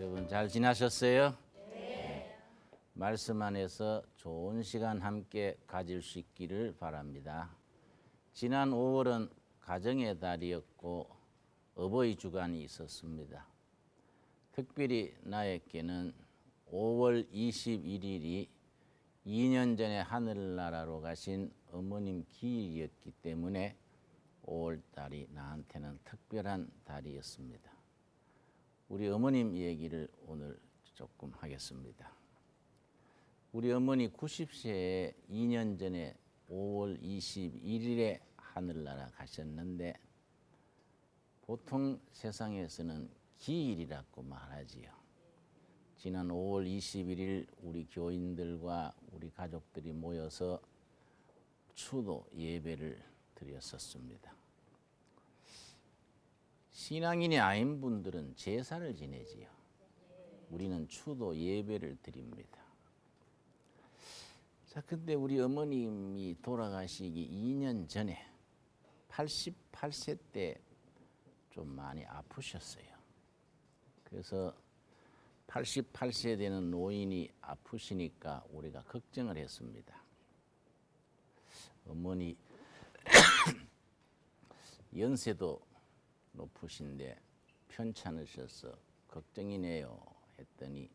여러분 잘 지나셨어요? 네. 말씀 안에서 좋은 시간 함께 가질 수 있기를 바랍니다. 지난 5월은 가정의 달이었고 어버이 주간이 있었습니다. 특별히 나에게는 5월 21일이 2년 전에 하늘나라로 가신 어머님 기일이었기 때문에 5월 달이 나한테는 특별한 달이었습니다. 우리 어머님 얘기를 오늘 조금 하겠습니다. 우리 어머니 90세에 2년 전에 5월 21일에 하늘나라 가셨는데 보통 세상에서는 기일이라고 말하지요. 지난 5월 21일 우리 교인들과 우리 가족들이 모여서 추도 예배를 드렸었습니다. 신앙인이 아닌 분들은 제사를 지내지요. 우리는 추도 예배를 드립니다. 자, 근데 우리 어머님이 돌아가시기 2년 전에 88세 때 좀 많이 아프셨어요. 그래서 88세 되는 노인이 아프시니까 우리가 걱정을 했습니다. 어머니 연세도 높으신데 편찮으셔서 걱정이네요 했더니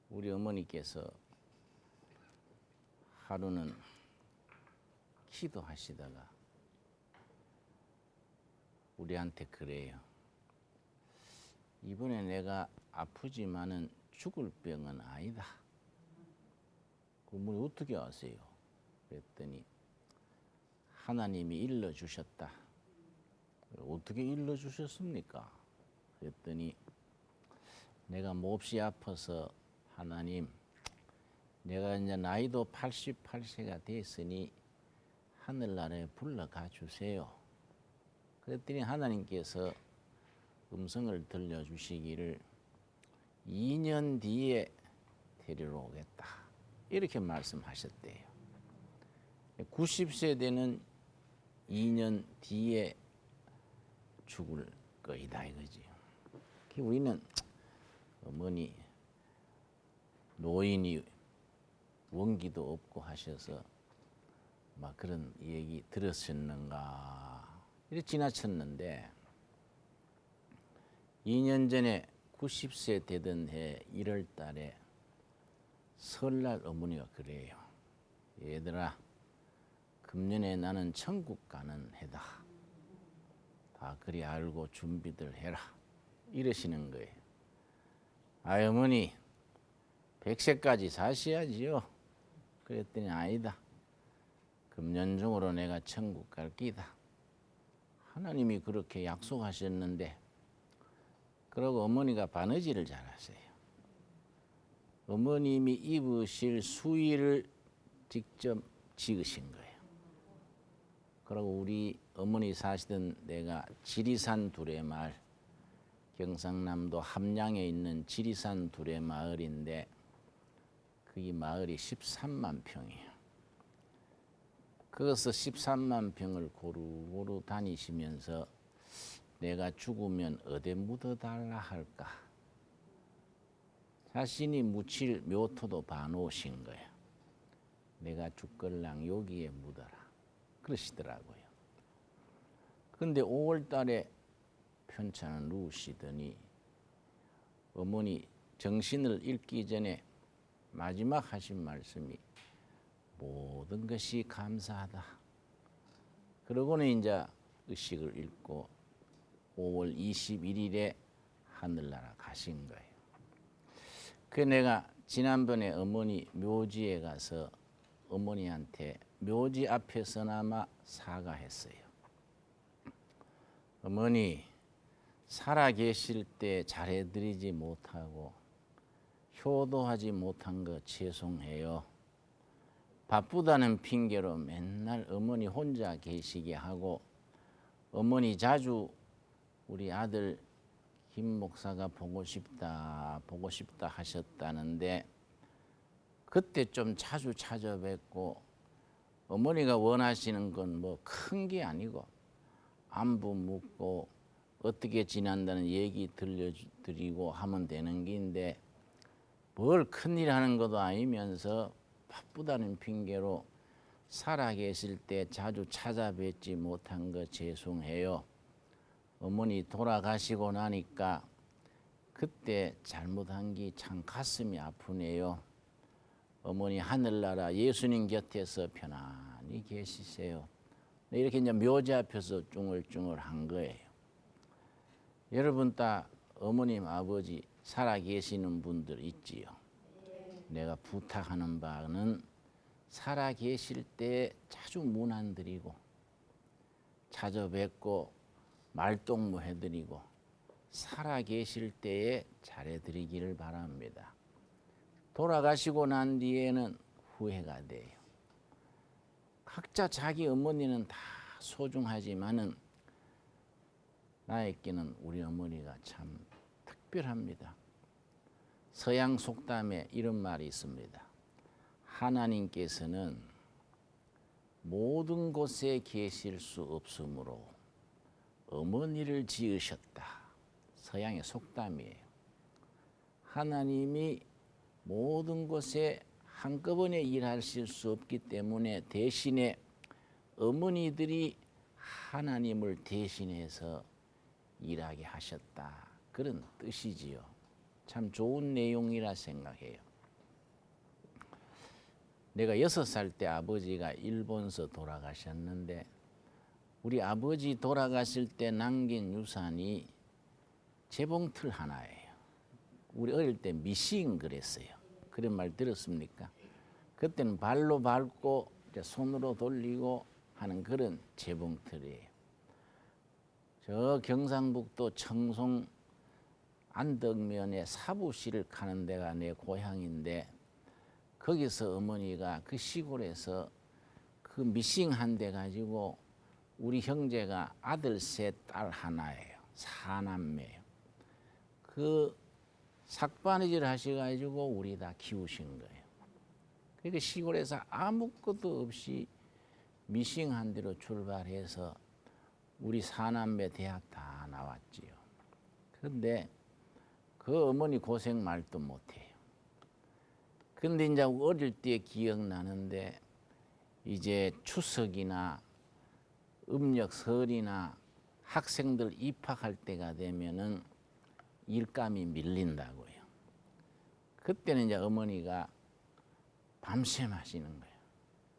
우리 어머니께서 하루는 기도하시다가 우리한테 그래요. 이번에 내가 아프지만은 죽을 병은 아니다. 그걸 어떻게 아세요? 그랬더니 하나님이 일러주셨다. 어떻게 일러주셨습니까? 그랬더니 내가 몹시 아파서 하나님, 내가 이제 나이도 88세가 됐으니 하늘나라에 불러가 주세요. 그랬더니 하나님께서 음성을 들려주시기를 2년 뒤에 데리러 오겠다. 이렇게 말씀하셨대요. 90세 되는 2년 뒤에 죽을 거이다 이거지. 우리는 어머니 노인이 원기도 없고 하셔서 막 그런 얘기 들으셨는가 이렇게 지나쳤는데 2년 전에 90세 되던 해 1월 달에 설날 어머니가 그래요. 얘들아, 금년에 나는 천국 가는 해다. 다 그리 알고 준비들 해라. 이러시는 거예요. 아, 어머니 100세까지 사셔야지요. 그랬더니 아니다. 금년 중으로 내가 천국 갈 끼다. 하나님이 그렇게 약속하셨는데 그러고 어머니가 바느질을 잘하세요. 어머님이 입으실 수의를 직접 지으신 거예요. 그리고 우리 어머니 사시던 데가 지리산 두레마을, 경상남도 함양에 있는 지리산 두레마을인데 그 마을이 13만 평이에요. 거기서 13만 평을 고루고루 다니시면서 내가 죽으면 어디 묻어달라 할까? 자신이 묻힐 묘토도 봐놓으신 거예요. 내가 죽걸랑 여기에 묻어라. 그러시더라고요. 그런데 5월 달에 편찮은 누우시더니 어머니 정신을 잃기 전에 마지막 하신 말씀이 모든 것이 감사하다. 그러고는 이제 의식을 잃고 5월 21일에 하늘나라 가신 거예요. 그 내가 지난번에 어머니 묘지에 가서 어머니한테 묘지 앞에서나마 사과했어요. 어머니, 살아 계실 때 잘해드리지 못하고 효도하지 못한 거 죄송해요. 바쁘다는 핑계로 맨날 어머니 혼자 계시게 하고 어머니 자주 우리 아들 김 목사가 보고 싶다 하셨다는데 그때 좀 자주 찾아뵙고 어머니가 원하시는 건 뭐 큰 게 아니고 안부 묻고 어떻게 지낸다는 얘기 들려드리고 하면 되는 게인데 뭘 큰일 하는 것도 아니면서 바쁘다는 핑계로 살아계실 때 자주 찾아뵙지 못한 거 죄송해요. 어머니 돌아가시고 나니까 그때 잘못한 게 참 가슴이 아프네요. 어머니 하늘나라 예수님 곁에서 편안히 계시세요. 이렇게 이제 묘지 앞에서 쭝얼쭝얼 한 거예요. 여러분 다 어머님 아버지 살아계시는 분들 있지요. 내가 부탁하는 바는 살아계실 때 자주 문안드리고 찾아뵙고 말동무 해드리고 살아계실 때에 잘해드리기를 바랍니다. 돌아가시고 난 뒤에는 후회가 돼요. 각자 자기 어머니는 다 소중하지만은 나에게는 우리 어머니가 참 특별합니다. 서양 속담에 이런 말이 있습니다. 하나님께서는 모든 곳에 계실 수 없으므로 어머니를 지으셨다. 서양의 속담이에요. 하나님이 모든 곳에 한꺼번에 일하실 수 없기 때문에 대신에 어머니들이 하나님을 대신해서 일하게 하셨다. 그런 뜻이지요. 참 좋은 내용이라 생각해요. 내가 6살 때 아버지가 일본서 돌아가셨는데 우리 아버지 돌아가실 때 남긴 유산이 재봉틀 하나예요. 우리 어릴 때 미싱 그랬어요. 그런 말 들었습니까? 그때는 발로 밟고 손으로 돌리고 하는 그런 재봉틀이에요. 저 경상북도 청송 안덕면에 사부시를 가는 데가 내 고향인데 거기서 어머니가 그 시골에서 그 미싱 한 대 가지고 우리 형제가 아들 셋, 딸 하나예요. 4남매예요. 그 삭바느질 하셔가지고 우리 다 키우신 거예요. 그러니까 시골에서 아무것도 없이 미싱 한 대로 출발해서 우리 4남매 대학 다 나왔지요. 그런데 그 어머니 고생 말도 못해요. 근데 이제 어릴 때 기억나는데 이제 추석이나 음력 설이나 학생들 입학할 때가 되면은 일감이 밀린다고요. 그때는 이제 어머니가 밤샘 하시는 거예요.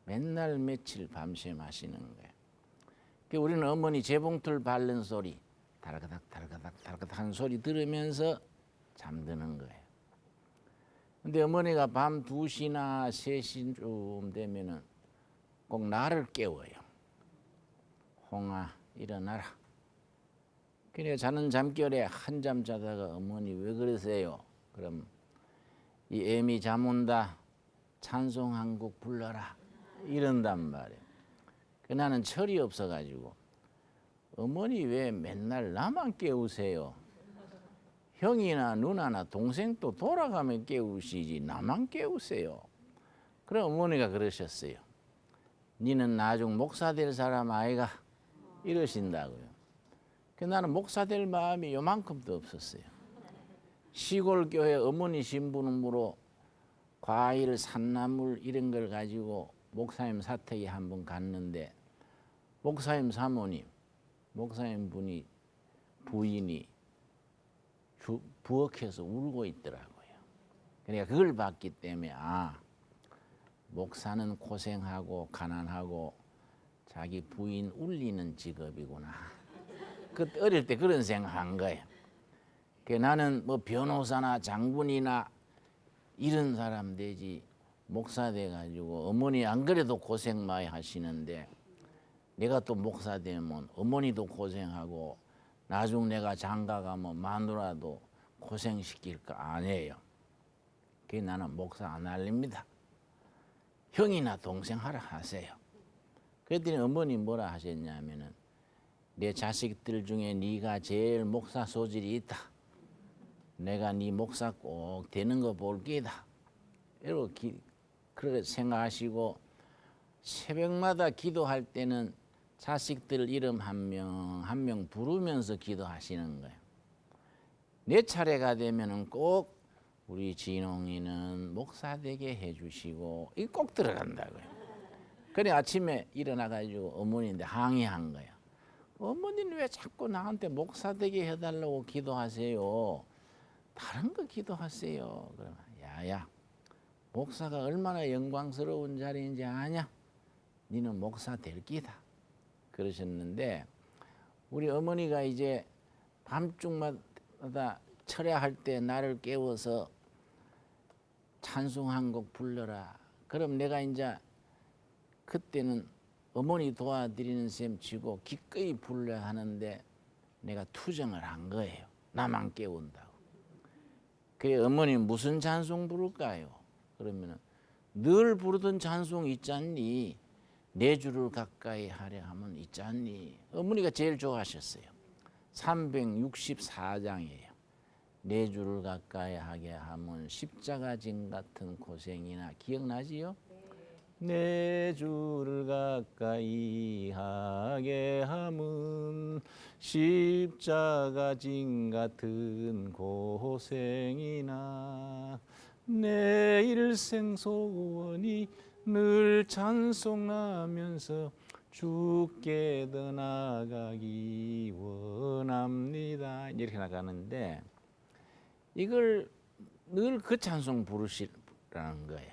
맨날 며칠 밤샘 하시는 거예요. 우리는 어머니 재봉틀 밟는 소리 달가닥 달가닥 달가닥 하는 소리 들으면서 잠드는 거예요. 근데 어머니가 밤 2시나 3시쯤 되면은 꼭 나를 깨워요. 홍아 일어나라. 그래 자는 잠결에 한잠 자다가 어머니 왜 그러세요? 그럼 이 애미 잠 온다. 찬송 한 곡 불러라. 이런단 말이에요. 나는 철이 없어가지고 어머니 왜 맨날 나만 깨우세요? 형이나 누나나 동생도 돌아가면 깨우시지 나만 깨우세요. 그럼 어머니가 그러셨어요. 니는 나중 목사 될 사람 아이가 이러신다고요. 나는 목사 될 마음이 요만큼도 없었어요. 시골 교회 어머니 신부름으로 과일, 산나물 이런 걸 가지고 목사님 사택에 한번 갔는데 목사님 사모님, 목사님 분이 부인이 부엌에서 울고 있더라고요. 그러니까 그걸 봤기 때문에 목사는 고생하고 가난하고 자기 부인 울리는 직업이구나. 그 어릴 때 그런 생각한 거예요. 나는 뭐 변호사나 장군이나 이런 사람 되지 목사 돼가지고 어머니 안 그래도 고생 많이 하시는데 내가 또 목사 되면 어머니도 고생하고 나중 내가 장가 가면 마누라도 고생시킬까 안 해요. 그게 나는 목사 안 할랍니다. 형이나 동생 하라 하세요. 그랬더니 어머니 뭐라 하셨냐면은 내 자식들 중에 네가 제일 목사 소질이 있다. 내가 네 목사 꼭 되는 거 볼 게다. 이렇게 그렇게 생각하시고 새벽마다 기도할 때는 자식들 이름 한 명 한 명 부르면서 기도하시는 거예요. 내 차례가 되면은 꼭 우리 진홍이는 목사 되게 해주시고 이 꼭 들어간다고요. 그래 아침에 일어나가지고 어머니한테 항의한 거야. 어머니는 왜 자꾸 나한테 목사 되게 해달라고 기도하세요? 다른 거 기도하세요. 그러면 야야 목사가 얼마나 영광스러운 자리인지 아냐? 니는 목사 될 기다. 그러셨는데 우리 어머니가 이제 밤중마다 철야할 때 나를 깨워서 찬송 한 곡 불러라. 그럼 내가 이제 그때는 어머니 도와드리는 셈 치고 기꺼이 불러야 하는데 내가 투정을 한 거예요. 나만 깨운다고. 그래 어머니 무슨 찬송 부를까요? 그러면은 늘 부르던 찬송 있잖니. 내 주를 가까이 하려 하면 있잖니. 어머니가 제일 좋아하셨어요. 364장이에요. 내 주를 가까이 하게 하면 십자가 진 같은 고생이나 기억나지요? 내 주를 가까이 하게 함은 십자가 진 같은 고생이나 내 일생 소원이 늘 찬송하면서 주께 더 나아가기 원합니다. 이렇게 나가는데 이걸 늘 그 찬송 부르시라는 거예요.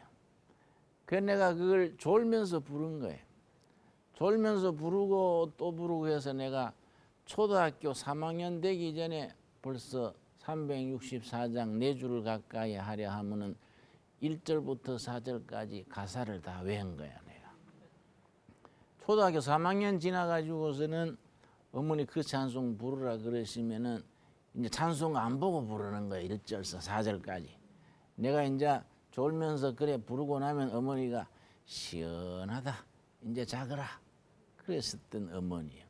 그래서 내가 그걸 졸면서 부른 거예요. 졸면서 부르고 또 부르고 해서 내가 초등학교 3학년 되기 전에 벌써 364장 내 주를 가까이 하려 하면은 1절부터 4절까지 가사를 다 외운 거야 내가. 초등학교 3학년 지나가지고서는 어머니 그 찬송 부르라 그러시면은 이제 찬송 안 보고 부르는 거야 1절에서 4절까지. 내가 이제 졸면서 그래 부르고 나면 어머니가 시원하다 이제 자거라 그랬었던 어머니예요.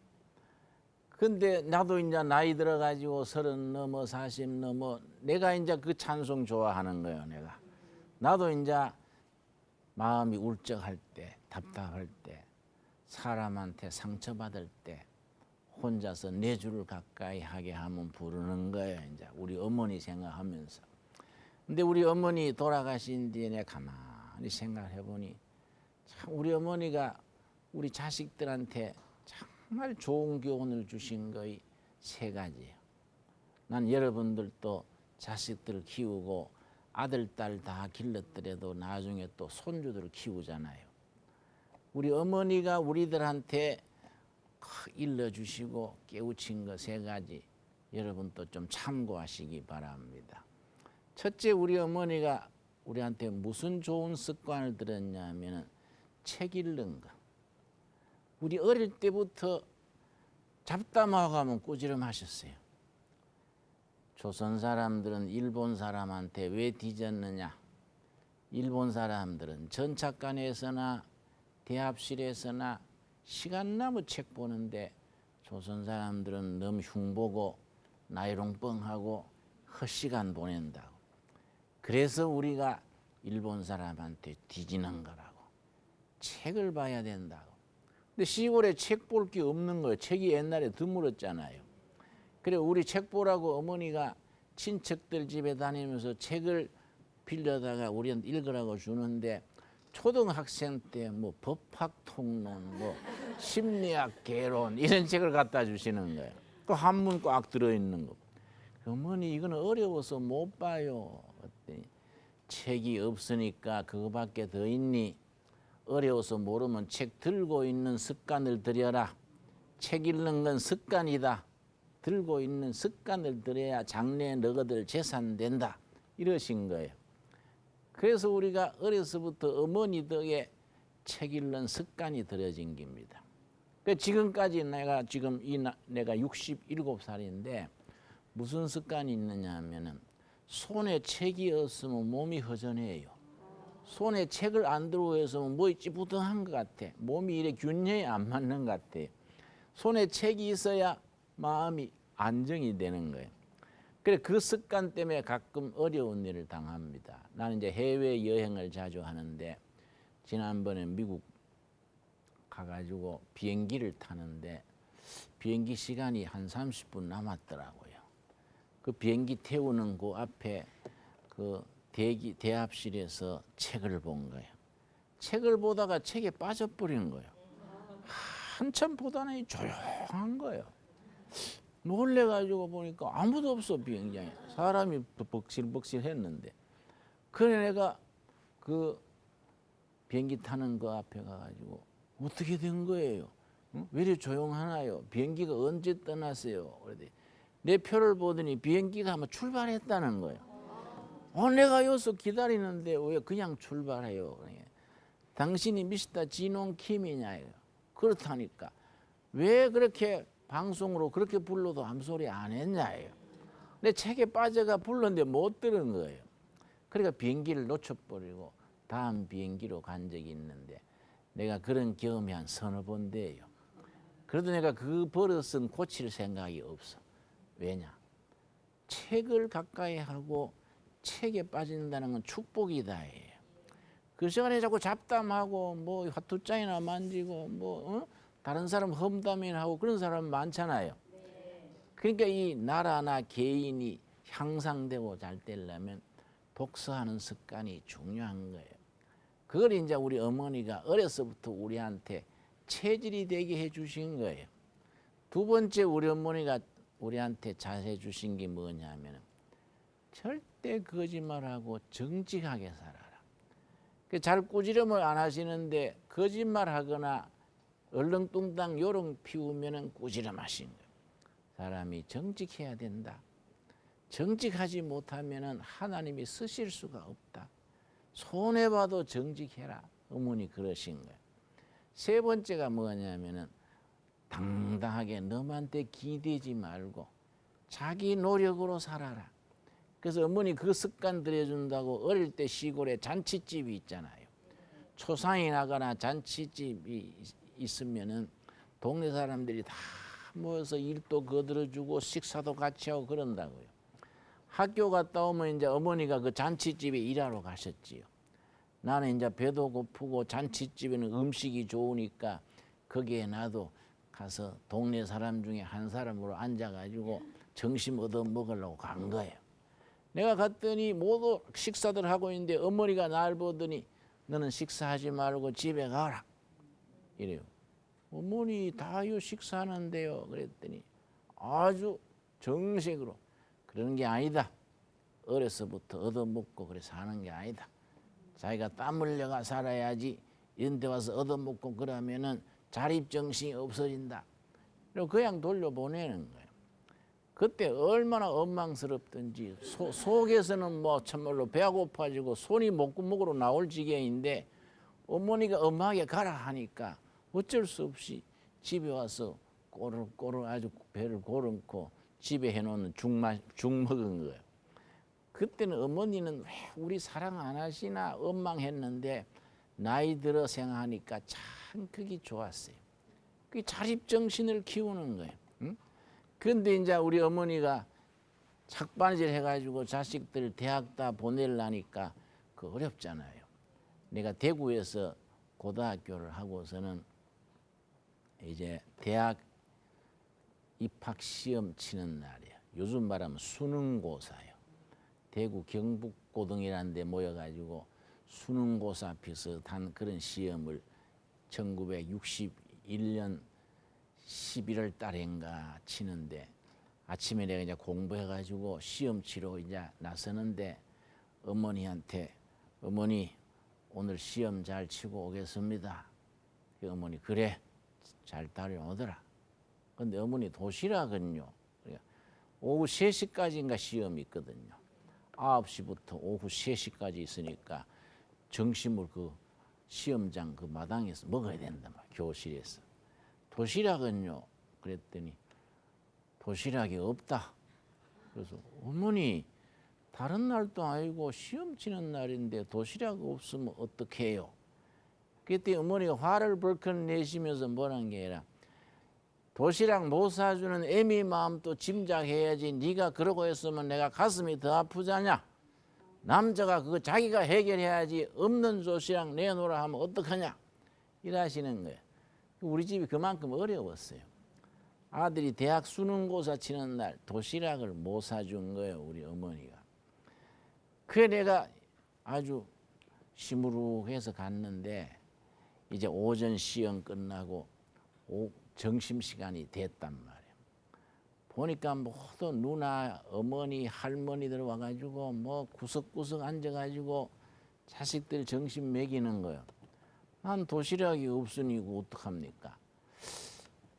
근데 나도 이제 나이 들어가지고 30 넘어 40 넘어 내가 이제 그 찬송 좋아하는 거예요 내가. 나도 이제 마음이 울적할 때 답답할 때 사람한테 상처받을 때 혼자서 내 주를 가까이 하게 하면 부르는 거예요 이제 우리 어머니 생각하면서. 근데 우리 어머니 돌아가신 뒤에 내가 가만히 생각해 보니 참 우리 어머니가 우리 자식들한테 정말 좋은 교훈을 주신 거의 3가지예요. 난 여러분들도 자식들을 키우고 아들, 딸 다 길렀더라도 나중에 또 손주들을 키우잖아요. 우리 어머니가 우리들한테 일러주시고 깨우친 거 3가지 여러분도 좀 참고하시기 바랍니다. 첫째 우리 어머니가 우리한테 무슨 좋은 습관을 들었냐면 책 읽는 거. 우리 어릴 때부터 잡담하고 하면 꾸지람하셨어요. 조선 사람들은 일본 사람한테 왜 뒤졌느냐. 일본 사람들은 전착관에서나 대합실에서나 시간 나무 책 보는데 조선 사람들은 너무 흉보고 나이롱뻥하고 헛시간 보낸다고. 그래서 우리가 일본 사람한테 뒤지는 거라고. 책을 봐야 된다고. 근데 시골에 책 볼 게 없는 거예요. 책이 옛날에 드물었잖아요. 그래 우리 책 보라고 어머니가 친척들 집에 다니면서 책을 빌려다가 우리한테 읽으라고 주는데 초등학생 때 뭐 법학통론, 뭐 심리학 개론 이런 책을 갖다 주시는 거예요. 그 한문 꽉 들어있는 거. 어머니 이거는 어려워서 못 봐요. 그랬더니 책이 없으니까 그거밖에 더 있니? 어려워서 모르면 책 들고 있는 습관을 들여라. 책 읽는 건 습관이다. 들고 있는 습관을 들여야 장래에 너희들 재산 된다. 이러신 거예요. 그래서 우리가 어려서부터 어머니 덕에 책 읽는 습관이 들여진 겁니다. 지금까지 내가 내가 67살인데 무슨 습관이 있느냐 하면은 손에 책이 없으면 몸이 허전해요. 손에 책을 안 들고 있으면 뭐 찌뿌둥한 것 같아. 몸이 이래 균형이 안 맞는 것 같아. 손에 책이 있어야 마음이 안정이 되는 거예요. 그래 그 습관 때문에 가끔 어려운 일을 당합니다. 나는 이제 해외 여행을 자주 하는데 지난번에 미국 가가지고 비행기를 타는데 비행기 시간이 한 30분 남았더라고요. 그 비행기 태우는 그 앞에 그 대합실에서 책을 본 거예요. 책을 보다가 책에 빠져버린 거예요. 한참 보다니 조용한 거예요. 놀래가지고 보니까 아무도 없어, 비행장에. 사람이 벅실벅실 했는데. 그래 내가 그 비행기 타는 그 앞에 가가지고 어떻게 된 거예요? 응? 왜 이렇게 조용하나요? 비행기가 언제 떠났어요? 그랬더니 내 표를 보더니 비행기가 아마 출발했다는 거예요. 내가 여기서 기다리는데 왜 그냥 출발해요? 당신이 미스터 진홍 킴이냐? 그렇다니까. 왜 그렇게 방송으로 그렇게 불러도 아무 소리 안 했냐예요. 내 책에 빠져가 불렀는데 못 들은 거예요. 그러니까 비행기를 놓쳐버리고 다음 비행기로 간 적이 있는데 내가 그런 경험이 한 서너 번 돼요. 그래도 내가 그 버릇은 고칠 생각이 없어. 왜냐? 책을 가까이 하고 책에 빠진다는 건 축복이다 해요. 그 시간에 자꾸 잡담하고 뭐 화투장이나 만지고 뭐 다른 사람 험담이나 하고 그런 사람 많잖아요. 그러니까 이 나라나 개인이 향상되고 잘 되려면 독서하는 습관이 중요한 거예요. 그걸 이제 우리 어머니가 어려서부터 우리한테 체질이 되게 해주신 거예요. 두 번째 우리 어머니가 우리한테 잘해 주신 게 뭐냐면 절대 거짓말하고 정직하게 살아라. 잘 꾸지람을 안 하시는데 거짓말하거나 얼렁뚱땅 요령 피우면 꾸지람하신 거예요. 사람이 정직해야 된다. 정직하지 못하면 하나님이 쓰실 수가 없다. 손해봐도 정직해라. 어머니 그러신 거예요. 세 번째가 뭐냐면은 당당하게 너한테 기대지 말고 자기 노력으로 살아라. 그래서 어머니 그 습관 들여준다고 어릴 때 시골에 잔치집이 있잖아요. 초상이 나거나 잔치집이 있으면은 동네 사람들이 다 모여서 일도 거들어주고 식사도 같이 하고 그런다고요. 학교 갔다 오면 이제 어머니가 그 잔치집에 일하러 가셨지요. 나는 이제 배도 고프고 잔치집에는 음식이 좋으니까 거기에 나도 가서 동네 사람 중에 한 사람으로 앉아가지고 점심 얻어 먹으려고 간 거예요. 내가 갔더니 모두 식사들 하고 있는데 어머니가 날 보더니 너는 식사하지 말고 집에 가라 이래요. 어머니 다요 식사하는데요. 그랬더니 아주 정색으로 그러는 게 아니다. 어려서부터 얻어먹고 그래 사는 게 아니다. 자기가 땀 흘려가 살아야지 이런 데 와서 얻어먹고 그러면은 자립정신이 없어진다. 그리고 그냥 돌려보내는 거예요. 그때 얼마나 원망스럽든지 속에서는 뭐 참말로 배가 고파지고 손이 목구멍으로 나올 지경인데 어머니가 엄하게 가라 하니까 어쩔 수 없이 집에 와서 꼬르꼬르 아주 배를 고름고 집에 해놓는 죽 먹은 거예요. 그때는 어머니는 왜 우리 사랑 안 하시나 원망했는데 나이 들어 생각하니까 참 그게 좋았어요. 그게 자립정신을 키우는 거예요. 응? 그런데 이제 우리 어머니가 착반질 해가지고 자식들 대학 다 보내려니까 그 어렵잖아요. 내가 대구에서 고등학교를 하고서는 이제 대학 입학 시험 치는 날이에요. 요즘 말하면 수능고사예요. 대구 경북고등이라는 데 모여가지고 수능고사 비슷한 그런 시험을 1961년 11월 달인가 치는데 아침에 내가 이제 공부해가지고 시험 치러 이제 나서는데 어머니한테 어머니 오늘 시험 잘 치고 오겠습니다. 어머니 그래 잘 다녀오더라. 근데 어머니 도시락은요. 오후 3시까지인가 시험이 있거든요. 9시부터 오후 3시까지 있으니까 점심을 그 시험장 그 마당에서 먹어야 된다 말 교실에서. 도시락은요. 그랬더니 도시락이 없다. 그래서 어머니 다른 날도 아니고 시험 치는 날인데 도시락 없으면 어떻게 해요? 그때 어머니가 화를 벌컥 내시면서 뭐라는 게 아니라 도시락 못 사주는 애미 마음도 짐작해야지 네가 그러고 했으면 내가 가슴이 더 아프잖냐. 남자가 그거 자기가 해결해야지 없는 도시락 내놓으라 하면 어떡하냐. 이러시는 거예요. 우리 집이 그만큼 어려웠어요. 아들이 대학 수능고사 치는 날 도시락을 못 사준 거예요, 우리 어머니가. 그래 내가 아주 시무룩해서 갔는데 이제 오전 시험 끝나고 점심시간이 됐단 말이에요. 보니까 모두 누나, 어머니, 할머니들 와가지고 뭐 구석구석 앉아가지고 자식들 점심 먹이는 거예요. 난 도시락이 없으니 이거 어떡합니까?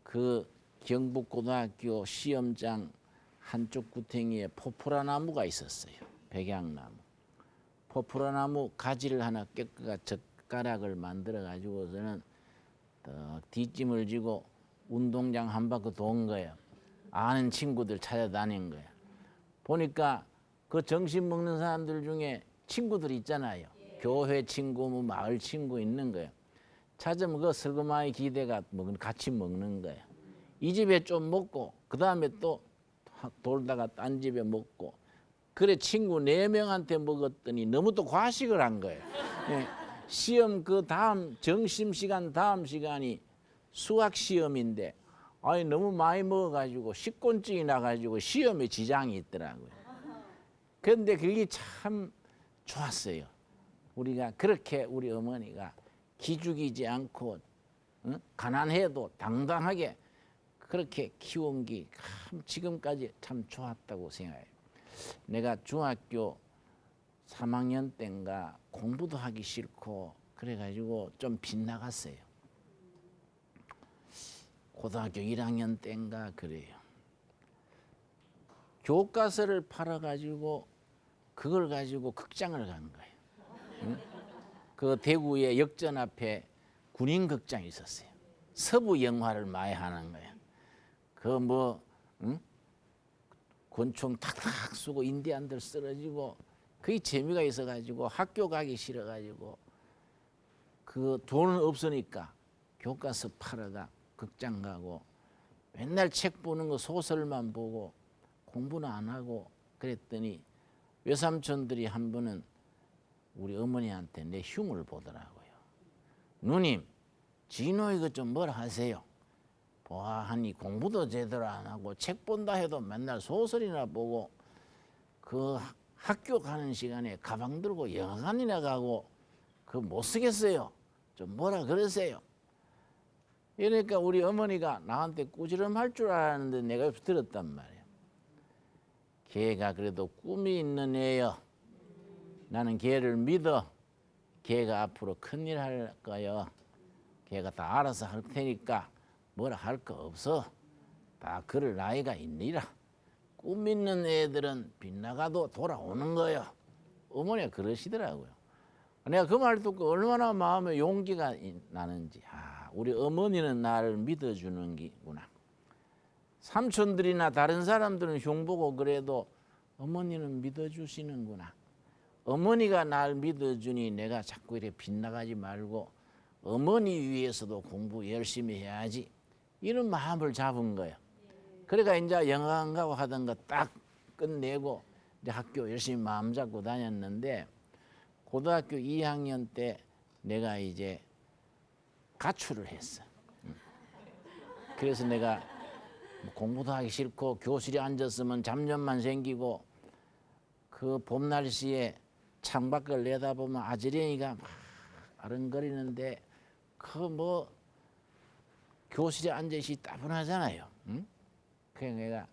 그 경북고등학교 시험장 한쪽 구탱이에 포프라나무가 있었어요. 백양나무. 포프라나무 가지를 하나 꺾어가 젓가락을 만들어 가지고서는 뒷짐을 지고 운동장 한 바퀴 돈 거예요. 아는 친구들 찾아다닌 거예요. 보니까 그 점심 먹는 사람들 중에 친구들 있잖아요. 교회 친구, 뭐 마을 친구 있는 거예요. 찾으면 그 슬그마이 기대가 같이 먹는 거예요. 이 집에 좀 먹고 그 다음에 또 돌다가 딴 집에 먹고 그래 친구 4명한테 먹었더니 너무 또 과식을 한 거예요. 예. 시험 그 다음 점심시간 다음 시간이 수학 시험인데 아니 너무 많이 먹어가지고 식곤증이 나가지고 시험에 지장이 있더라고요. 그런데 그게 참 좋았어요. 우리가 그렇게 우리 어머니가 기죽이지 않고 가난해도 당당하게 그렇게 키운 게 지금까지 참 좋았다고 생각해요. 내가 중학교 3학년 때인가 공부도 하기 싫고 그래가지고 좀 빗나갔어요. 고등학교 1학년 때인가 그래요. 교과서를 팔아가지고 그걸 가지고 극장을 간 거예요. 응? 그 대구의 역전 앞에 군인극장이 있었어요. 서부 영화를 많이 하는 거예요. 그 권총 탁탁 쏘고 인디안들 쓰러지고 그게 재미가 있어가지고 학교 가기 싫어가지고 그 돈은 없으니까 교과서 팔아가 극장 가고 맨날 책 보는 거 소설만 보고 공부는 안 하고 그랬더니 외삼촌들이 한 번은 우리 어머니한테 내 흉을 보더라고요. 누님, 진호 이거 좀 뭐라 하세요? 보아하니 공부도 제대로 안 하고 책 본다 해도 맨날 소설이나 보고 그 학교 가는 시간에 가방 들고 영화관이나 가고 그거 못 쓰겠어요. 좀 뭐라 그러세요. 그러니까 우리 어머니가 나한테 꾸지람할 줄 알았는데 내가 들었단 말이에요. 걔가 그래도 꿈이 있는 애여. 나는 걔를 믿어. 걔가 앞으로 큰일 할 거요. 걔가 다 알아서 할 테니까 뭐라 할 거 없어. 다 그럴 나이가 있니라. 꿈 있는 애들은 빗나가도 돌아오는 거요. 어머니가 그러시더라고요. 내가 그 말 듣고 얼마나 마음에 용기가 나는지. 우리 어머니는 나를 믿어주는 기구나. 삼촌들이나 다른 사람들은 흉보고 그래도 어머니는 믿어주시는구나. 어머니가 날 믿어주니 내가 자꾸 이렇게 빗나가지 말고 어머니 위해서도 공부 열심히 해야지. 이런 마음을 잡은 거예요. 그러니까 이제 영화관 가고 하던 거 딱 끝내고 이제 학교 열심히 마음 잡고 다녔는데 고등학교 2학년 때 내가 이제 가출을 했어. 그래서 내가 공부도 하기 싫고 교실에 앉았으면 잡념만 생기고 그 봄 날씨에 창밖을 내다보면 아지랭이가 막 아른거리는데 그 교실에 앉아있이 따분하잖아요. 응? 그래서 내가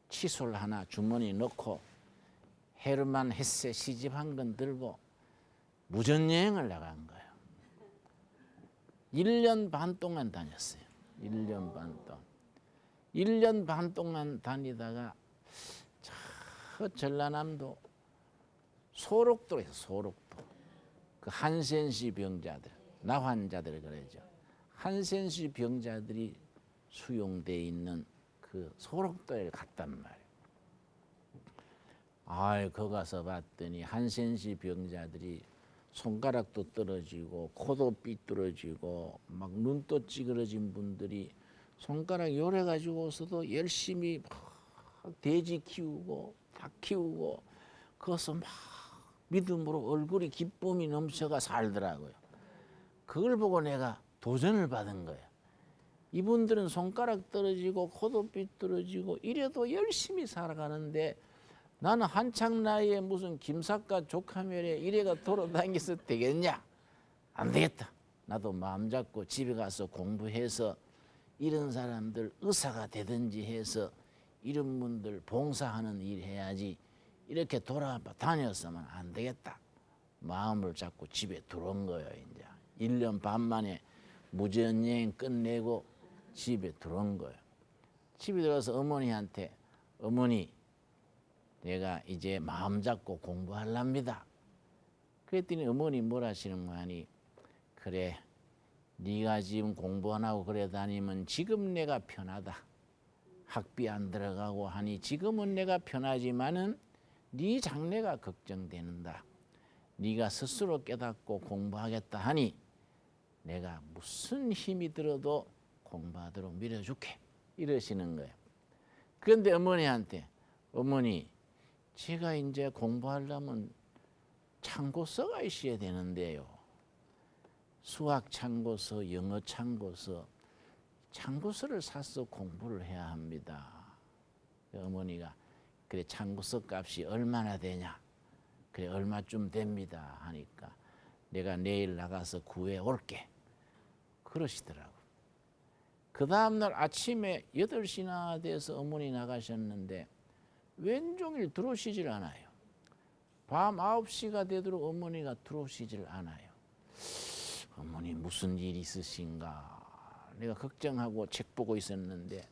칫솔 하나 주머니에 넣고 헤르만 헤세 시집 한 권 들고 무전여행을 나간 거예요. 1년 반 동안 다녔어요. 1년 반 동안. 1년 반 동안 다니다가 저 전라남도 소록도에서 소록도 그 한센시 병자들, 나환자들 그러죠. 한센시 병자들이 수용돼 있는 그 소록도에 갔단 말이에요. 거기 가서 봤더니 한센시 병자들이 손가락도 떨어지고 코도 삐뚤어지고 막 눈도 찌그러진 분들이 손가락 요래 가지고서도 열심히 막 돼지 키우고 닭 키우고 그것을 막 믿음으로 얼굴이 기쁨이 넘쳐가 살더라고요. 그걸 보고 내가 도전을 받은 거예요. 이분들은 손가락 떨어지고 코도빛 떨어지고 이래도 열심히 살아가는데 나는 한창 나이에 무슨 김삿갓 조카멸에 이래가 돌아다니서 되겠냐? 안 되겠다. 나도 마음 잡고 집에 가서 공부해서 이런 사람들 의사가 되든지 해서 이런 분들 봉사하는 일 해야지 이렇게 돌아다녔으면 안 되겠다. 마음을 잡고 집에 들어온 거예요. 이제 1년 반 만에 무전여행 끝내고 집에 들어온 거예요. 집에 들어서 어머니한테 어머니 내가 이제 마음 잡고 공부하랍니다. 그랬더니 어머니 뭐라 하시는 거 아니 그래 네가 지금 공부 안 하고 그래 다니면 지금 내가 편하다. 학비 안 들어가고 하니 지금은 내가 편하지만은 네 장래가 걱정되는다. 네가 스스로 깨닫고 공부하겠다 하니 내가 무슨 힘이 들어도 공부하도록 밀어줄게 이러시는 거예요. 그런데 어머니한테 어머니 제가 이제 공부하려면 참고서가 있어야 되는데요. 수학 참고서, 영어 참고서, 참고서를 사서 공부를 해야 합니다. 어머니가 그래 참고서 값이 얼마나 되냐? 그래 얼마쯤 됩니다 하니까 내가 내일 나가서 구해 올게 그러시더라고. 그 다음날 아침에 8시나 돼서 어머니 나가셨는데 왼종일 들어오시질 않아요. 밤 9시가 되도록 어머니가 들어오시질 않아요. 어머니 무슨 일 있으신가 내가 걱정하고 책 보고 있었는데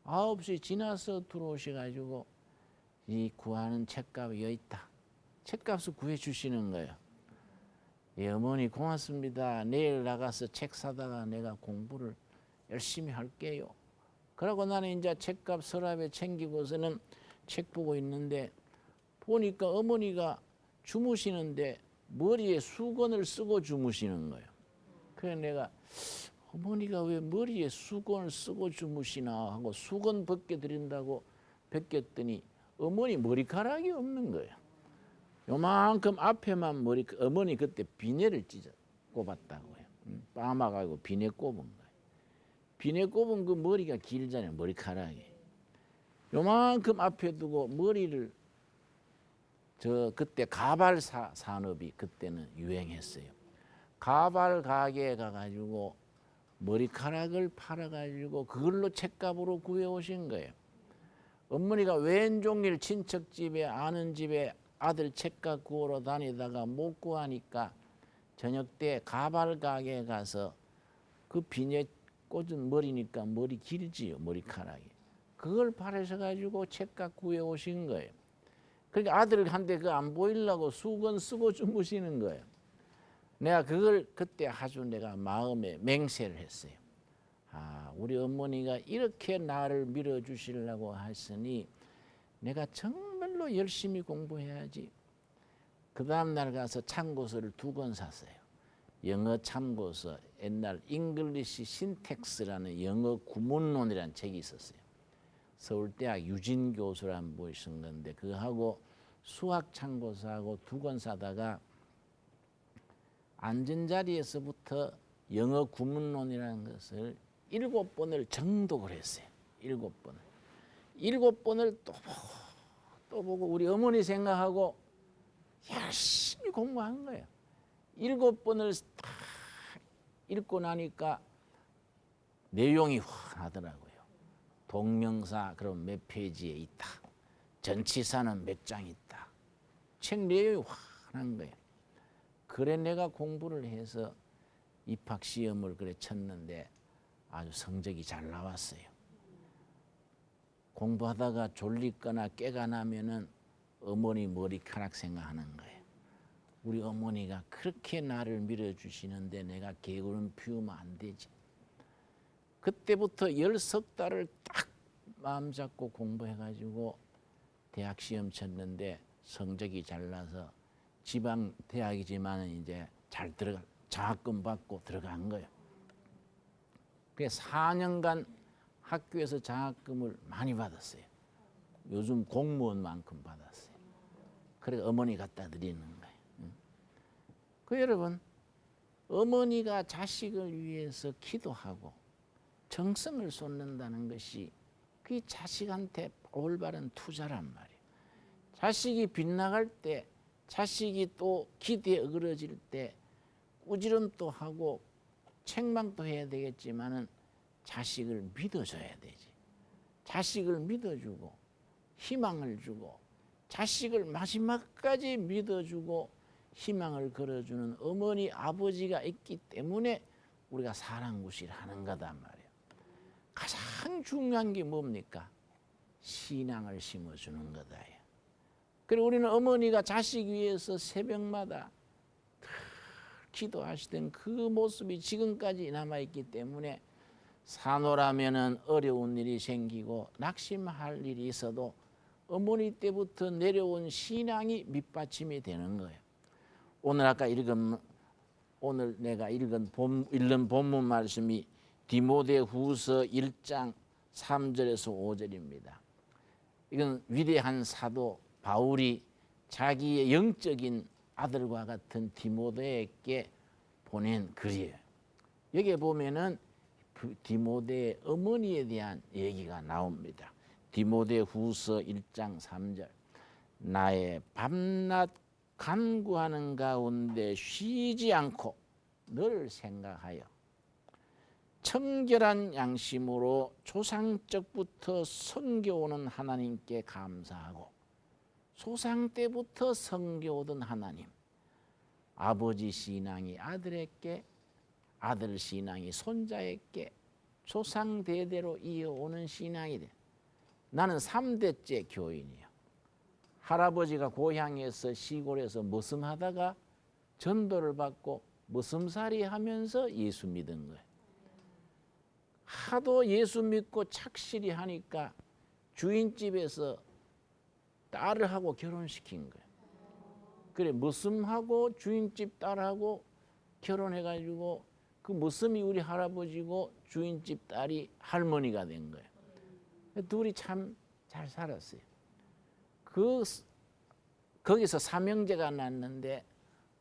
9시 지나서 들어오셔가지고 이 구하는 책값이 여기 있다. 책값을 구해 주시는 거예요. 예, 어머니 고맙습니다. 내일 나가서 책 사다가 내가 공부를 열심히 할게요. 그러고 나는 이제 책값 서랍에 챙기고서는 책 보고 있는데 보니까 어머니가 주무시는데 머리에 수건을 쓰고 주무시는 거예요. 그래서 내가 어머니가 왜 머리에 수건을 쓰고 주무시나 하고 수건 벗겨드린다고 벗겼더니 어머니 머리카락이 없는 거예요. 요만큼 앞에만 어머니 그때 비내를 꼽았다고요. 빠마가고 비내 꼽은 거예요. 비내 꼽은 그 머리가 길잖아요. 머리카락이. 요만큼 앞에 두고 머리를 그때 가발 산업이 그때는 유행했어요. 가발 가게에 가가지고 머리카락을 팔아가지고 그걸로 책값으로 구해오신 거예요. 어머니가 왼종일 친척 집에 아는 집에 아들 책값 구하러 다니다가 못 구하니까 저녁 때 가발 가게에 가서 그 비녀 꽂은 머리니까 머리 길지요 머리카락이. 그걸 팔으셔가지고 책값 구해오신 거예요. 그러니까 아들한테 그 안 보이려고 수건 쓰고 주무시는 거예요. 내가 그걸 그때 아주 내가 마음에 맹세를 했어요. 아, 우리 어머니가 이렇게 나를 밀어주시려고 하시니 내가 정말로 열심히 공부해야지. 그 다음 날 가서 참고서를 2권 샀어요. 영어 참고서, 옛날 잉글리시 신텍스라는 영어 구문론이라는 책이 있었어요. 서울대학 유진 교수라는 분이 쓴 건데 그거하고 수학 참고서하고 2권 사다가 앉은 자리에서부터 영어 구문론이라는 것을 7번을 정독을 했어요. 7번을. 7번을 또 보고 우리 어머니 생각하고 열심히 공부한 거예요. 7번을 다 읽고 나니까 내용이 환하더라고요. 동명사 그럼 몇 페이지에 있다. 전치사는 몇 장 있다. 책 내용이 환한 거예요. 그래 내가 공부를 해서 입학시험을 그래 쳤는데 아주 성적이 잘 나왔어요. 공부하다가 졸리거나 깨가 나면은 어머니 머리카락 생각하는 거예요. 우리 어머니가 그렇게 나를 밀어주시는데 내가 게으름 피우면 안 되지. 그때부터 10석 달을 딱 마음 잡고 공부해가지고 대학 시험 쳤는데 성적이 잘 나서 지방 대학이지만 이제 잘 들어가 장학금 받고 들어간 거예요. 그래서 4년간 학교에서 장학금을 많이 받았어요. 요즘 공무원만큼 받았어요. 그래서 어머니 갖다 드리는 거예요. 그 여러분 어머니가 자식을 위해서 기도하고 정성을 쏟는다는 것이 그 자식한테 올바른 투자란 말이에요. 자식이 빗나갈 때, 자식이 또 기대에 어그러질 때 꾸지람도 하고 책망도 해야 되겠지만은 자식을 믿어줘야 되지. 자식을 믿어주고 희망을 주고 자식을 마지막까지 믿어주고 희망을 걸어주는 어머니 아버지가 있기 때문에 우리가 사랑구실을 하는 거단 말이에요. 가장 중요한 게 뭡니까? 신앙을 심어주는 거다. 그리고 우리는 어머니가 자식 위해서 새벽마다 기도하시던 그 모습이 지금까지 남아있기 때문에 산호라면은 어려운 일이 생기고 낙심할 일이 있어도 어머니 때부터 내려온 신앙이 밑받침이 되는 거예요. 오늘 내가 읽은 본문 말씀이 디모데후서 1장 3절에서 5절입니다. 이건 위대한 사도 바울이 자기의 영적인 아들과 같은 디모데에게 보낸 글이에요. 여기에 보면은 디모데의 어머니에 대한 얘기가 나옵니다. 디모데후서 1장 3절. 나의 밤낮 간구하는 가운데 쉬지 않고 너를 생각하여 청결한 양심으로 조상적부터 섬겨오는 하나님께 감사하고, 조상 때부터 섬겨오던 하나님, 아버지 신앙이 아들에게, 아들 신앙이 손자에게 조상 대대로 이어오는 신앙이 돼. 나는 3대째 교인이야. 할아버지가 고향에서 시골에서 머슴하다가 전도를 받고 머슴살이 하면서 예수 믿은 거예요. 하도 예수 믿고 착실히 하니까 주인집에서 딸하고 결혼시킨 거예요. 그래, 머슴하고 주인집 딸하고 결혼해가지고 그 머슴이 우리 할아버지고 주인집 딸이 할머니가 된 거예요. 둘이 참 잘 살았어요. 거기서 삼형제가 났는데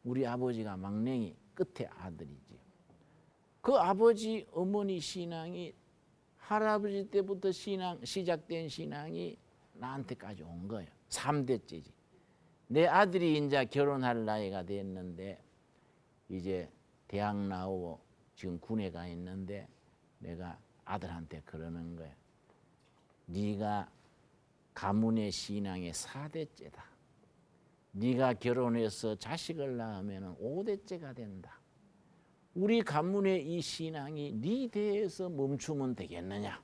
우리 아버지가 막냉이 끝에 아들이지. 그 아버지 어머니 신앙이 할아버지 때부터 시작된 신앙이 나한테까지 온 거예요. 3대째지. 내 아들이 이제 결혼할 나이가 됐는데 이제 대학 나오고 지금 군에 가 있는데 내가 아들한테 그러는 거예요. 네가 가문의 신앙의 4대째다. 네가 결혼해서 자식을 낳으면 5대째가 된다. 우리 가문의 이 신앙이 네 대에서 멈추면 되겠느냐?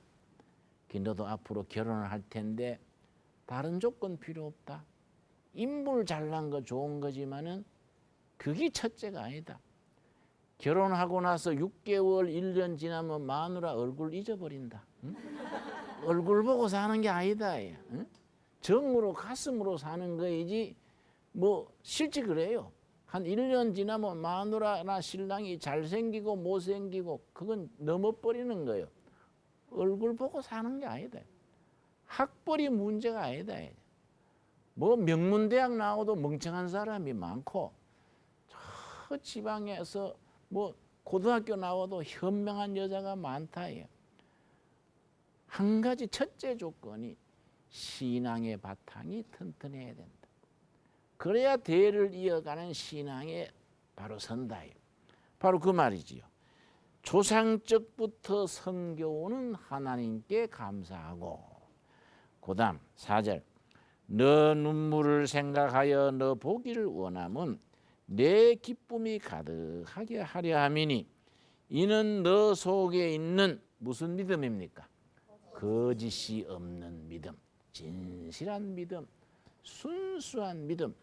너도 앞으로 결혼을 할 텐데 다른 조건 필요 없다. 인물 잘난 거 좋은 거지만은 그게 첫째가 아니다. 결혼하고 나서 6개월, 1년 지나면 마누라 얼굴 잊어버린다. 응? 얼굴 보고 사는 게 아니다. 응? 정으로 가슴으로 사는 거이지 뭐 실제 그래요. 한 1년 지나면 마누라나 신랑이 잘생기고 못생기고 그건 넘어버리는 거예요. 얼굴 보고 사는 게 아니다. 학벌이 문제가 아니다. 뭐 명문대학 나오도 멍청한 사람이 많고 저 지방에서 뭐 고등학교 나와도 현명한 여자가 많다. 한 가지 첫째 조건이 신앙의 바탕이 튼튼해야 된다. 그래야 대를 이어가는 신앙에 바로 선다. 바로 그 말이지요. 조상적부터 섬겨오는 하나님께 감사하고, 그 다음 4절. 너 눈물을 생각하여 너 보기를 원하면 내 기쁨이 가득하게 하려 함이니 이는 너 속에 있는 무슨 믿음입니까? 거짓이 없는 믿음, 진실한 믿음, 순수한 믿음.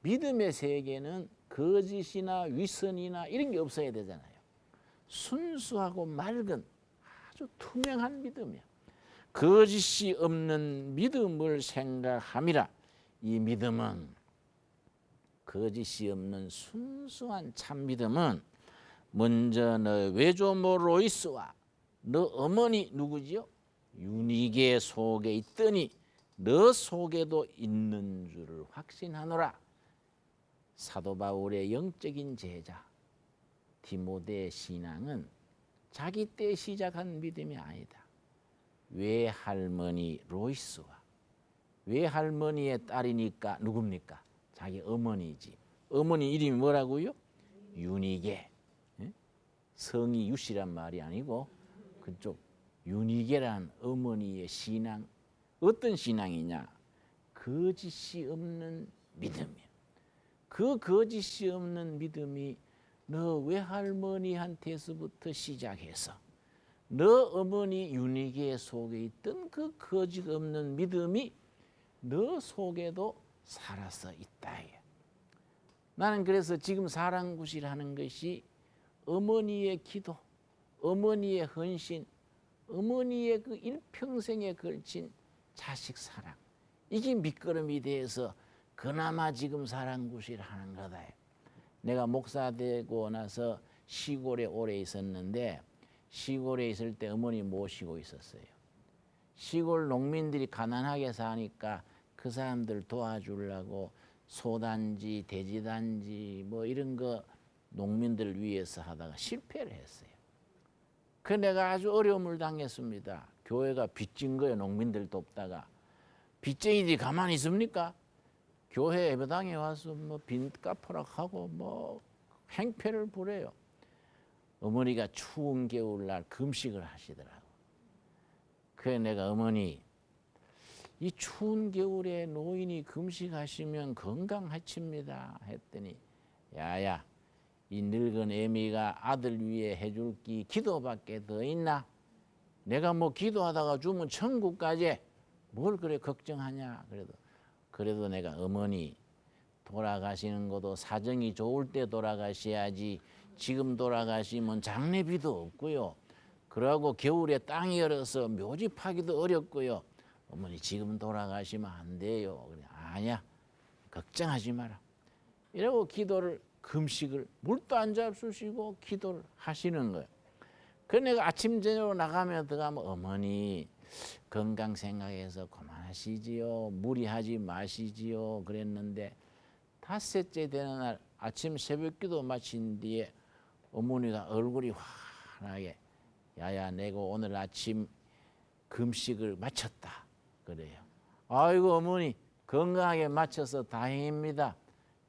믿음의 세계는 거짓이나 위선이나 이런 게 없어야 되잖아요. 순수하고 맑은 아주 투명한 믿음이야. 거짓이 없는 믿음을 생각함이라. 이 믿음은, 거짓이 없는 순수한 참 믿음은 먼저 너 외조모 로이스와 너 어머니 누구지요? 유니게 속에 있더니 너 속에도 있는 줄을 확신하노라. 사도 바울의 영적인 제자 디모데의 신앙은 자기 때 시작한 믿음이 아니다. 외할머니 로이스와 외할머니의 딸이니까 누굽니까? 자기 어머니지. 어머니 이름이 뭐라고요? 윤희계. 성이 유씨란 말이 아니고 그쪽 윤희계란 어머니의 신앙. 어떤 신앙이냐? 거짓이 없는 믿음이야. 그 거짓이 없는 믿음이 너 외할머니한테서부터 시작해서 너 어머니 윤희계 속에 있던 그 거짓 없는 믿음이 너 속에도 살아서 있다. 나는 그래서 지금 사랑굿이라는 것이 어머니의 기도, 어머니의 헌신, 어머니의 그 일평생에 걸친 자식 사랑, 이게 밑거름이 돼서 그나마 지금 사랑굿이라 하는 거다. 내가 목사 되고 나서 시골에 오래 있었는데 시골에 있을 때 어머니 모시고 있었어요. 시골 농민들이 가난하게 사니까 그 사람들 도와주려고 소단지, 돼지단지 뭐 이런 거 농민들을 위해서 하다가 실패를 했어요. 그 내가 아주 어려움을 당했습니다. 교회가 빚진 거예요. 농민들 돕다가. 빚쟁이들이 가만히 있습니까? 교회 예배당에 와서 뭐 빚갚으라고 하고 뭐 행패를 부려요. 어머니가 추운 겨울날 금식을 하시더라고. 그래 내가 어머니 이 추운 겨울에 노인이 금식하시면 건강하십니다 했더니 야야 이 늙은 애미가 아들 위해 해줄 기 기도밖에 더 있나? 내가 뭐 기도하다가 주면 천국까지 뭘 그래 걱정하냐. 그래도 내가 어머니 돌아가시는 것도 사정이 좋을 때 돌아가셔야지 지금 돌아가시면 장례비도 없고요. 그러고 겨울에 땅이 얼어서 묘지 파기도 어렵고요. 어머니 지금 돌아가시면 안 돼요. 그래 아니야 걱정하지 마라. 이러고 기도를 금식을 물도 안 잡수시고 기도를 하시는 거예요. 그래서 내가 아침 저녁으로 나가면 들어가면 어머니 건강 생각해서 그만하시지요. 무리하지 마시지요. 그랬는데 닷새째 되는 날 아침 새벽기도 마친 뒤에 어머니가 얼굴이 환하게 야야 내가 오늘 아침 금식을 마쳤다 그래요. 아이고 어머니 건강하게 마쳐서 다행입니다.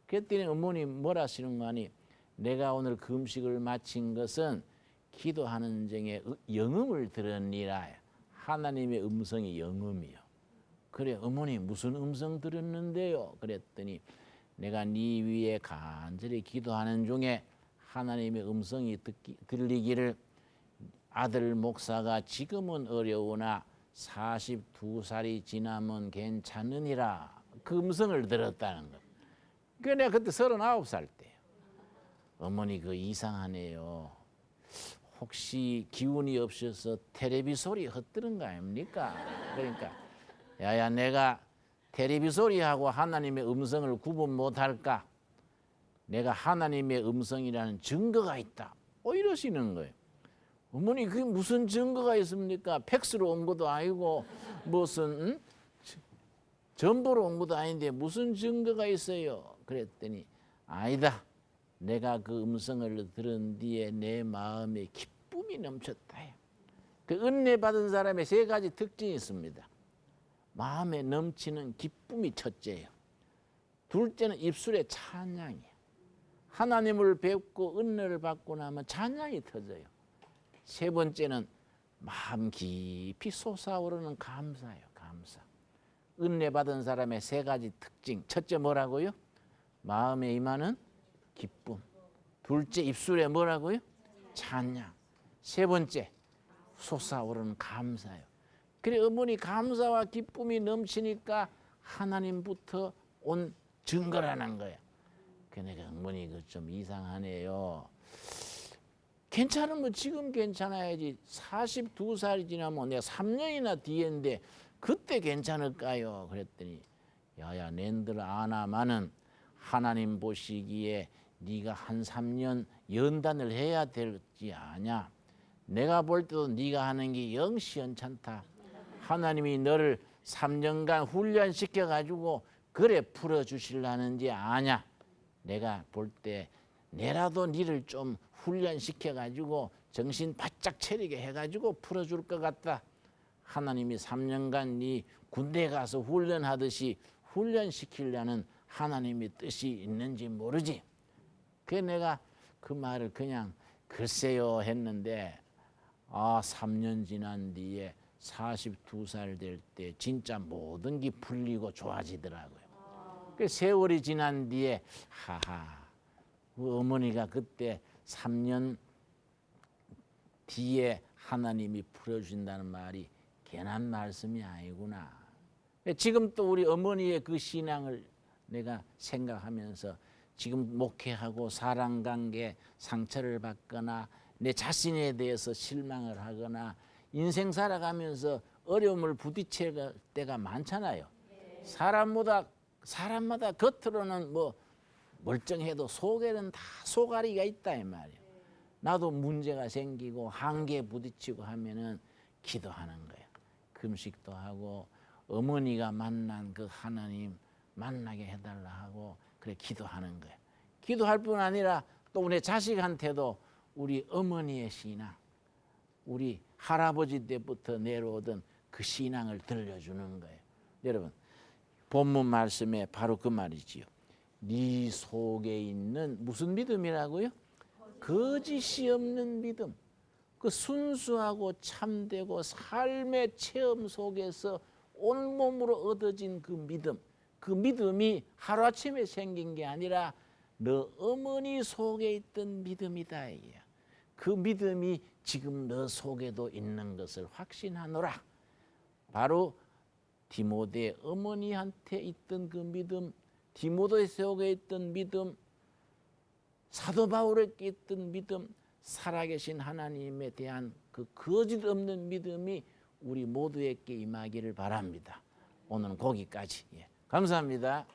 그랬더니 어머니 뭐라 하시는 거 아니 내가 오늘 금식을 마친 것은 기도하는 중에 영음을 들었니라. 하나님의 음성이 영음이요. 그래 어머니 무슨 음성 들었는데요? 그랬더니 내가 네 위에 간절히 기도하는 중에 하나님의 음성이 들리기를 아들 목사가 지금은 어려우나 42살이 지나면 괜찮으니라. 그 음성을 들었다는 것. 그 내가 그때 39살 때예요. 어머니 그 이상하네요. 혹시 기운이 없어서 텔레비 소리 헛들은 거 아닙니까? 그러니까 야야 내가 텔레비 소리하고 하나님의 음성을 구분 못할까? 내가 하나님의 음성이라는 증거가 있다. 이러시는 거예요. 어머니 그게 무슨 증거가 있습니까? 팩스로 온 것도 아니고 무슨 전보로 온 것도 아닌데 무슨 증거가 있어요? 그랬더니 아니다. 내가 그 음성을 들은 뒤에 내 마음에 기쁨이 넘쳤다. 그 은혜 받은 사람의 세 가지 특징이 있습니다. 마음에 넘치는 기쁨이 첫째예요. 둘째는 입술의 찬양이에요. 하나님을 뵙고 은혜를 받고 나면 찬양이 터져요. 세 번째는 마음 깊이 솟아오르는 감사예요. 감사. 은혜 받은 사람의 세 가지 특징. 첫째 뭐라고요? 마음에 임하는 기쁨. 둘째 입술에 뭐라고요? 찬양. 세 번째 솟아오르는 감사예요. 그래 어머니 감사와 기쁨이 넘치니까 하나님부터 온 증거라는 거야. 그러니까 어머니 그 좀 이상하네요. 괜찮으면 지금 괜찮아야지. 42살이 지나면 내가 3년이나 뒤인데 그때 괜찮을까요? 그랬더니 야야 낸들 아나마는 하나님 보시기에 네가 한 3년 연단을 해야 될지 아냐. 내가 볼 때도 네가 하는 게 영 시원찮다. 하나님이 너를 3년간 훈련시켜 가지고 그래 풀어주시려는지 아냐. 내가 볼 때 내라도 니를 좀 훈련시켜 가지고 정신 바짝 차리게 해가지고 풀어줄 것 같다. 하나님이 3년간 네 군대 가서 훈련하듯이 훈련시키려는 하나님의 뜻이 있는지 모르지. 그래 내가 그 말을 그냥 글쎄요 했는데 3년 지난 뒤에 42살 될 때 진짜 모든 게 풀리고 좋아지더라고요. 그 세월이 지난 뒤에 그 어머니가 그때 3년 뒤에 하나님이 풀어준다는 말이 괜한 말씀이 아니구나. 지금 또 우리 어머니의 그 신앙을 내가 생각하면서 지금 목회하고 사람관계 상처를 받거나 내 자신에 대해서 실망을 하거나 인생 살아가면서 어려움을 부딪힐 때가 많잖아요. 사람마다 겉으로는 뭐 멀쩡해도 속에는 다 속앓이가 있다 이 말이에요. 나도 문제가 생기고 한계에 부딪히고 하면은 기도하는 거예요. 금식도 하고 어머니가 만난 그 하나님 만나게 해달라 하고 그래 기도하는 거예요. 기도할 뿐 아니라 또 우리 자식한테도 우리 어머니의 신앙, 우리 할아버지 때부터 내려오던 그 신앙을 들려주는 거예요. 여러분 본문 말씀에 바로 그 말이지요. 네 속에 있는 무슨 믿음이라고요? 거짓이 없는 믿음. 그 순수하고 참되고 삶의 체험 속에서 온몸으로 얻어진 그 믿음. 그 믿음이 하루아침에 생긴 게 아니라 너 어머니 속에 있던 믿음이다. 그 믿음이 지금 너 속에도 있는 것을 확신하노라. 바로 디모데 어머니한테 있던 그 믿음, 디모데 속에 있던 믿음, 사도 바울에게 있던 믿음, 살아계신 하나님에 대한 그 거짓 없는 믿음이 우리 모두에게 임하기를 바랍니다. 오늘은 거기까지. 감사합니다.